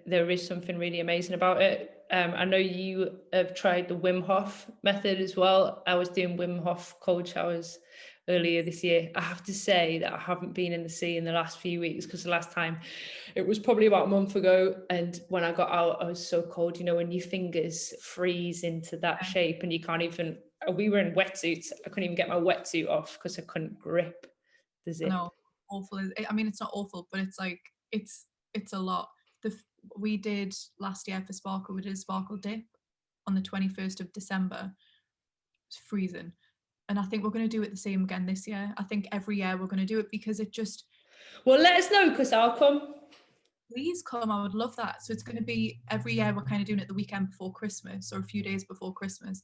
there is something really amazing about it. I know you have tried the Wim Hof method as well. I was doing Wim Hof cold showers earlier this year. I have to say that I haven't been in the sea in the last few weeks, because the last time it was probably about a month ago. And when I got out, I was so cold, when your fingers freeze into that shape and you can't even, we were in wetsuits. I couldn't even get my wetsuit off because I couldn't grip the zip. No, awful. I mean, it's not awful, but it's like, it's a lot. We did last year for Sparkle, we did a Sparkle dip on the 21st of December. It's freezing. And I think we're going to do it the same again this year. I think every year we're going to do it because it just... Well, let us know, because I'll come. Please come, I would love that. So it's going to be every year we're kind of doing it the weekend before Christmas or a few days before Christmas.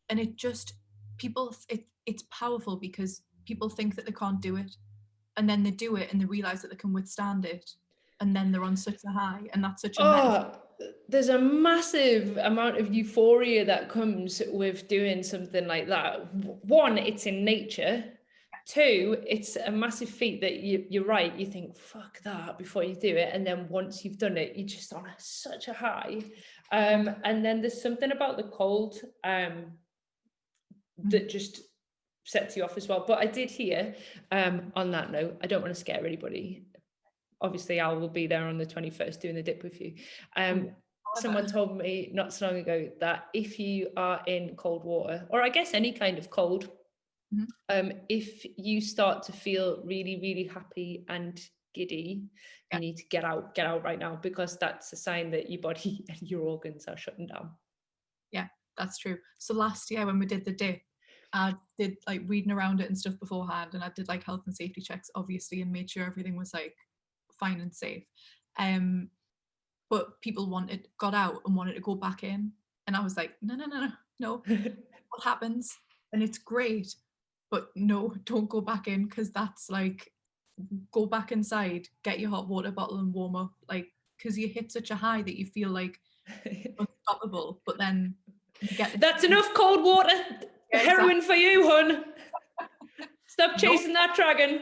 And it just, it's powerful because people think that they can't do it. And then they do it and they realize that they can withstand it. and then they're on such a high, and that's such a Oh, there's a massive amount of euphoria that comes with doing something like that. One, it's in nature. Two, it's a massive feat that you're right. You think, fuck that before you do it. And then once you've done it, you're just on such a high. And then there's something about the cold that just sets you off as well. But I did hear, on that note, I don't want to scare anybody. Obviously, I will be there on the 21st doing the dip with you. Someone told me not so long ago that if you are in cold water, or I guess any kind of cold, if you start to feel really, really happy and giddy, you need to get out right now, because that's a sign that your body and your organs are shutting down. Yeah, that's true. So last year when we did the dip, I did like reading around it and stuff beforehand, and I did like health and safety checks, obviously, and made sure everything was like fine and safe. But people got out and wanted to go back in, and I was like, no. What happens? And it's great, but no, don't go back in, because that's like, go back inside, get your hot water bottle and warm up, like, because you hit such a high that you feel like unstoppable, but then you get that's enough cold water. Yeah, heroin for you, hun. Stop chasing that dragon.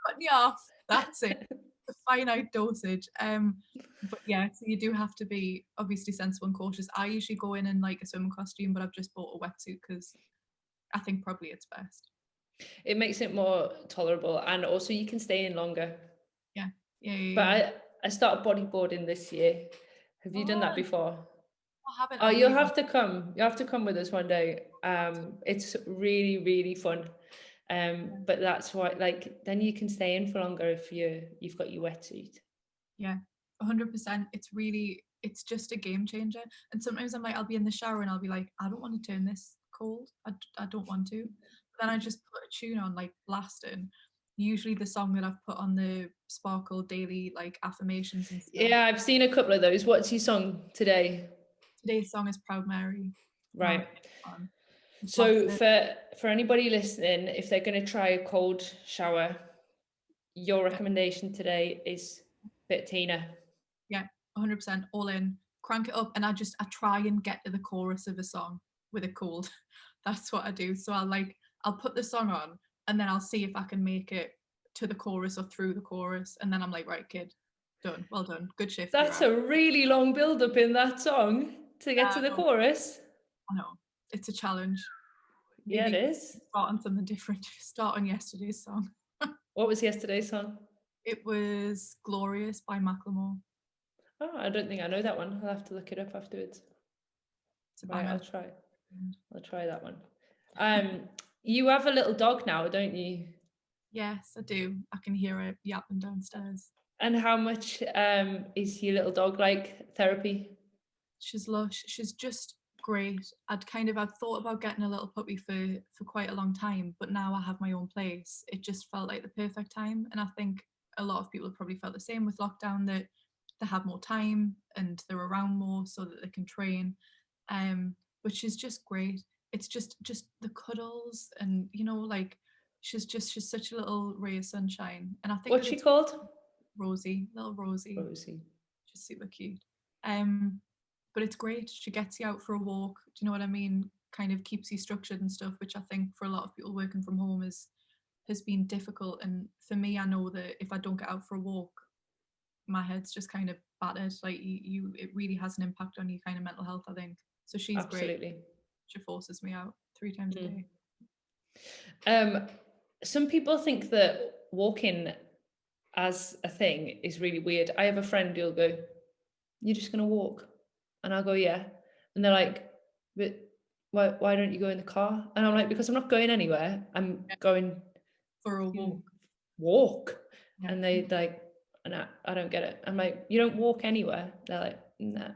Cutting you off. That's it. A finite dosage. But yeah, so you do have to be obviously sensible and cautious. I usually go in like a swimming costume, but I've just bought a wetsuit because I think probably it's best. It makes it more tolerable, and also you can stay in longer. Yeah. But I started bodyboarding this year. Have you done that before? I haven't. Oh, you'll have to come. You have to come with us one day. It's really, really fun. But that's why, like, then you can stay in for longer if you've got your wetsuit. Yeah, 100%. It's just a game changer. And sometimes I'll be in the shower and I'll be like, I don't want to turn this cold. I don't want to. But then I just put a tune on, like blasting. Usually the song that I've put on the Sparkle daily like affirmations and stuff. Yeah, I've seen a couple of those. What's your song today? Today's song is Proud Mary. Right. So for anybody listening, if they're going to try a cold shower, your recommendation today is bit Tina. Yeah, 100% all in. Crank it up, and I try and get to the chorus of a song with a cold. That's what I do. So I'll put the song on, and then I'll see if I can make it to the chorus or through the chorus, and then I'm like, right, kid, done, well done, good shift. That's a really long build up in that song to get to the chorus. I know, it's a challenge. Yeah, it is. Start on something different. Start on yesterday's song. What was yesterday's song? It was Glorious by Macklemore. Oh, I don't think I know that one. I'll have to look it up afterwards. Right, I'll try that one. You have a little dog now, don't you? Yes, I do. I can hear it yapping downstairs. And how much is your little dog like therapy? She's lush. She's just great. I'd thought about getting a little puppy for quite a long time, but now I have my own place. It just felt like the perfect time, and I think a lot of people have probably felt the same with lockdown, that they have more time and they're around more so that they can train. But she's just great. It's just the cuddles, and like she's such a little ray of sunshine. And I think what's she called? Rosie, little Rosie. She's super cute. But it's great. She gets you out for a walk. Do you know what I mean? Kind of keeps you structured and stuff, which I think for a lot of people working from home has been difficult. And for me, I know that if I don't get out for a walk, my head's just kind of battered. Like it really has an impact on your kind of mental health, I think. So she's great. She forces me out 3 times a day. Some people think that walking as a thing is really weird. I have a friend who'll go, "You're just gonna walk?" And I'll go, "Yeah." And they're like, "But why don't you go in the car?" And I'm like, "Because I'm not going anywhere. I'm going for a walk." Yeah. And they like, and I don't get it. I'm like, "You don't walk anywhere." They're like, "Nah."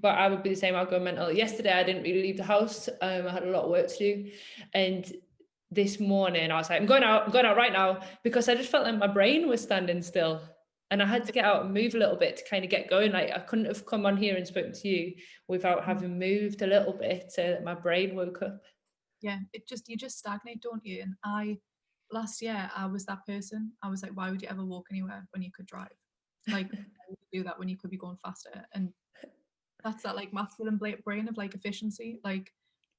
But I would be the same. I'll go mental. Yesterday I didn't really leave the house. I had a lot of work to do, and this morning I was like, I'm going out right now, because I just felt like my brain was standing still, and I had to get out and move a little bit to kind of get going. Like I couldn't have come on here and spoken to you without having moved a little bit so that my brain woke up. Yeah, you just stagnate, don't you? And last year I was that person. I was like, why would you ever walk anywhere when you could drive? Like, do that when you could be going faster. And that's that like masculine brain of like efficiency, like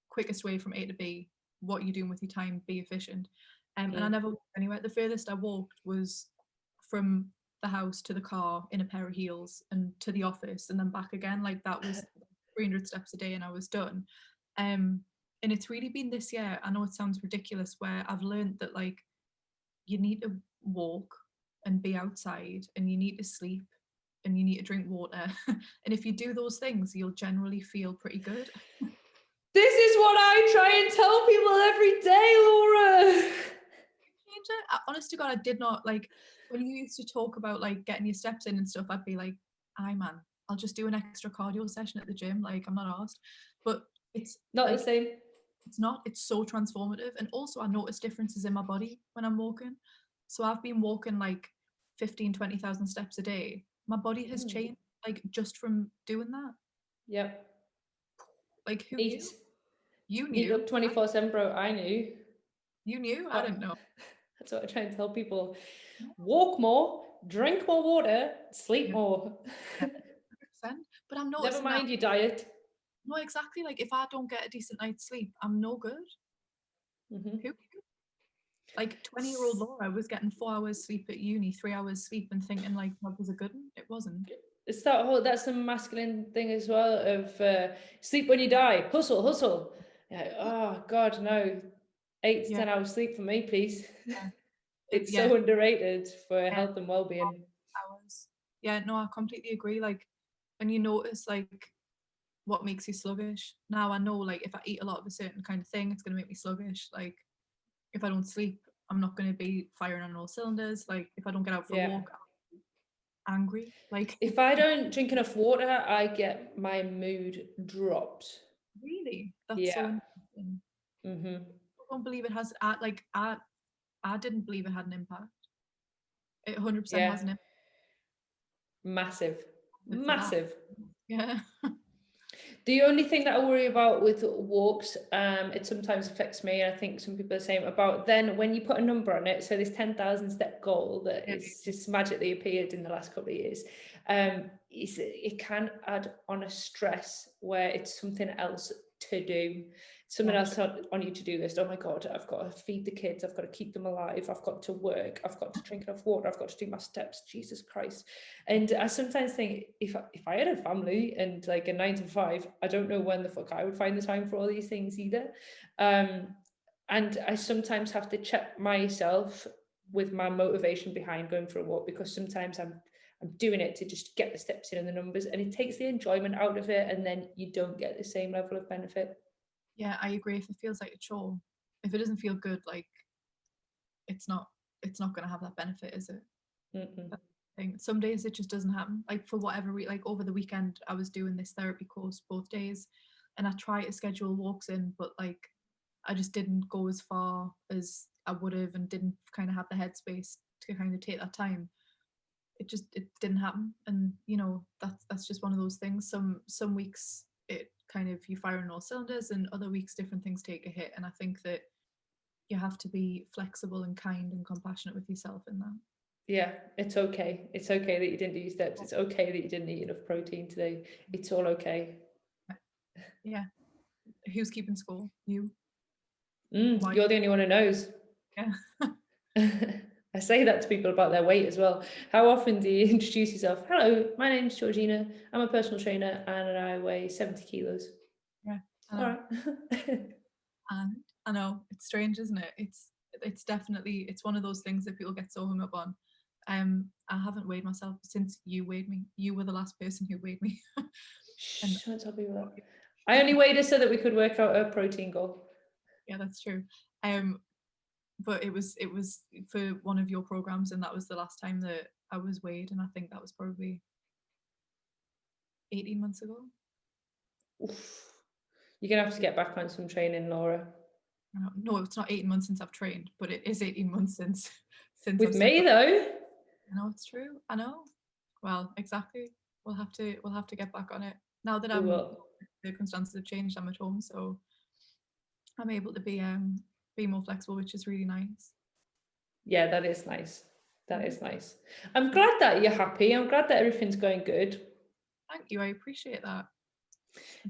quickest way from A to B, what you're doing with your time, be efficient. And I never walked anywhere. The furthest I walked was from the house to the car in a pair of heels and to the office and then back again. Like that was 300 steps a day and I was done. And it's really been this year, I know it sounds ridiculous, where I've learned that like you need to walk and be outside and you need to sleep and you need to drink water. And if you do those things, you'll generally feel pretty good. This is what I try and tell people every day, Laura. Honest to God, I did not like when you used to talk about like getting your steps in and stuff. I'd be like, "Aye, man, I'll just do an extra cardio session at the gym. Like, I'm not asked." But it's Not like, the same. it's not. It's so transformative, and also I notice differences in my body when I'm walking. So I've been walking like 15,000-20,000 steps a day. My body has changed, like just from doing that. Yep. Like, who Eat. knew? You Eat knew. up 24/7, bro. I knew. You knew. I didn't know. That's what I try and tell people. Walk more, drink more water, sleep more. 100%. But I'm not. Never mind your diet. No, exactly. Like if I don't get a decent night's sleep, I'm no good. Who? Like 20-year-old Laura was getting 4 hours sleep at uni, 3 hours sleep, and thinking like that was a good one. It wasn't. It's that's the masculine thing as well of sleep when you die. Hustle, hustle. Yeah, oh God, no. 8 to 10 hours sleep for me, please. It's so underrated for health and well-being. Hours. Yeah, no, I completely agree. Like, and you notice like what makes you sluggish. Now I know like if I eat a lot of a certain kind of thing, it's gonna make me sluggish. Like if I don't sleep, I'm not gonna be firing on all cylinders. Like if I don't get out for a walk, I'm angry. Like if I don't drink enough water, I get my mood dropped. Really? That's so interesting. I don't believe it has I didn't believe it had an impact. It 100% has an impact. Massive. Yeah. The only thing that I worry about with walks, it sometimes affects me, and I think some people are saying about then when you put a number on it, so this 10,000 step goal that is just magically appeared in the last couple of years, it can add on a stress where it's something else to do, something else on your to-do list. Oh my God, I've got to feed the kids, I've got to keep them alive, I've got to work, I've got to drink enough water, I've got to do my steps, Jesus Christ. And I sometimes think if I had a family and like a 9 to 5, I don't know when the fuck I would find the time for all these things either. And I sometimes have to check myself with my motivation behind going for a walk, because sometimes I'm doing it to just get the steps in and the numbers, and it takes the enjoyment out of it, and then you don't get the same level of benefit. Yeah, I agree. If it feels like a chore, if it doesn't feel good, like it's not going to have that benefit, is it? Some days it just doesn't happen. Like for whatever like over the weekend, I was doing this therapy course both days, and I try to schedule walks in, but like I just didn't go as far as I would have, and didn't kind of have the headspace to kind of take that time. It didn't happen, and you know that's just one of those things. Some weeks it kind of you fire on all cylinders, and other weeks different things take a hit. And I think that you have to be flexible and kind and compassionate with yourself in that. Yeah, it's okay. It's okay that you didn't do your steps. It's okay that you didn't eat enough protein today. It's all okay. Yeah. Who's keeping score? You. You're the only one who knows. Yeah. I say that to people about their weight as well. How often do you introduce yourself? Hello, my name's Georgina. I'm a personal trainer and I weigh 70 kilos. Yeah. All right. And I know it's strange, isn't it? It's definitely, it's one of those things that people get so hung up on. I haven't weighed myself since you weighed me. You were the last person who weighed me. Shh, don't tell people that. I only weighed her so that we could work out a protein goal. Yeah, that's true. But it was for one of your programs, and that was the last time that I was weighed, and I think that was probably 18 months ago. Oof. You're gonna have to get back on some training, Laura. No, it's not 18 months since I've trained, but it is 18 months since with me though. I know it's true. I know. Well, exactly. We'll have to get back on it now that circumstances have changed. I'm at home, so I'm able to be more flexible, which is really nice. Yeah, that is nice. That is nice. I'm glad that you're happy. I'm glad that everything's going good. Thank you. I appreciate that.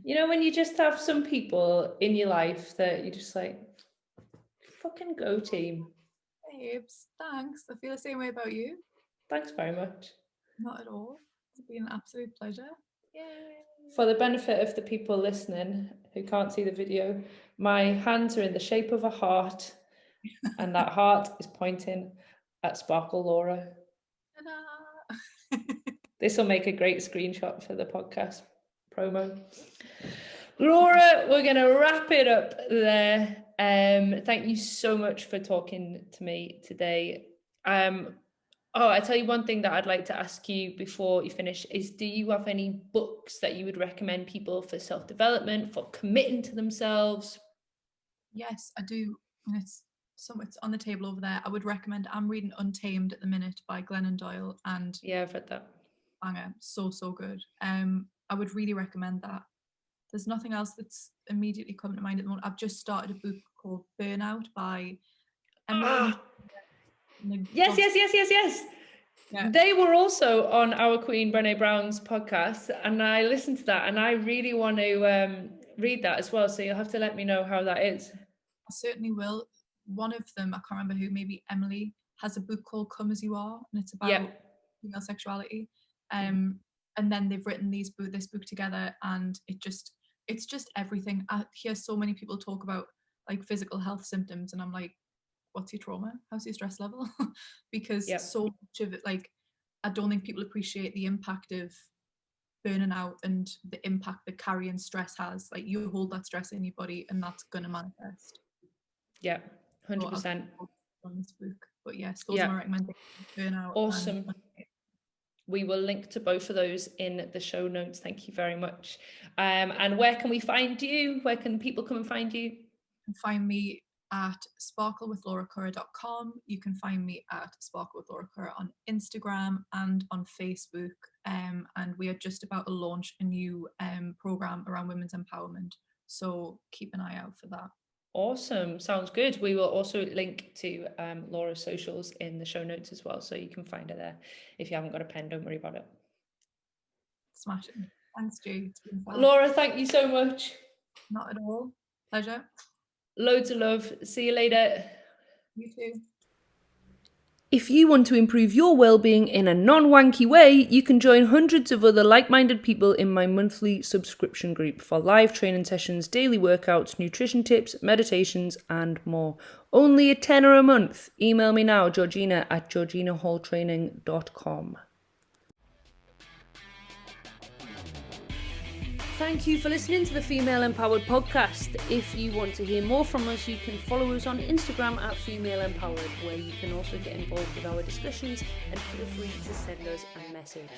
You know, when you just have some people in your life that you're just like, fucking go team. Babes, thanks. I feel the same way about you. Thanks very much. Not at all. It's been an absolute pleasure. Yay. For the benefit of the people listening who can't see the video, my hands are in the shape of a heart, and that heart is pointing at Sparkle Laura. Ta-da. This will make a great screenshot for the podcast promo. Laura, we're going to wrap it up there. Thank you so much for talking to me today. I tell you one thing that I'd like to ask you before you finish is, do you have any books that you would recommend people for self-development, for committing to themselves? Yes, I do. And it's on the table over there. I would recommend, I'm reading Untamed at the minute by Glennon Doyle, and Yeah, I've read that. banger, so good. I would really recommend that. There's nothing else that's immediately coming to mind at the moment. I've just started a book called Burnout by Emily. Yes. Yeah. They were also on our Queen Brené Brown's podcast, and I listened to that, and I really want to read that as well. So you'll have to let me know how that is. I certainly will. One of them, I can't remember who, maybe Emily, has a book called Come As You Are, and it's about female sexuality. And then they've written this book together, and it's just everything. I hear so many people talk about like physical health symptoms, and I'm like, what's your trauma? How's your stress level? Because so much of it, like, I don't think people appreciate the impact of burning out and the impact that carrying stress has. Like, you hold that stress in your body, and that's going to manifest. Yeah, 100%. On this book, but yes, those are my recommendations. Burnout. Awesome. We will link to both of those in the show notes. Thank you very much. And where can we find you? Where can people come and find you? You can find me at sparklewithlauracurrer.com. You can find me at Sparkle with Laura Currer on Instagram and on Facebook. And we are just about to launch a new program around women's empowerment. So keep an eye out for that. Awesome. Sounds good. We will also link to Laura's socials in the show notes as well, so you can find her there. If you haven't got a pen, don't worry about it. Smashing. Thanks, Jay. It's been fun. Laura, thank you so much. Not at all. Pleasure. Loads of love. See you later. You too. If you want to improve your well-being in a non-wanky way, you can join hundreds of other like-minded people in my monthly subscription group for live training sessions, daily workouts, nutrition tips, meditations, and more. Only $10 a month. Email me now, georgina@georginahalltraining.com. Thank you for listening to the Female Empowered podcast. If you want to hear more from us, you can follow us on Instagram at Female Empowered, where you can also get involved with our discussions, and feel free to send us a message.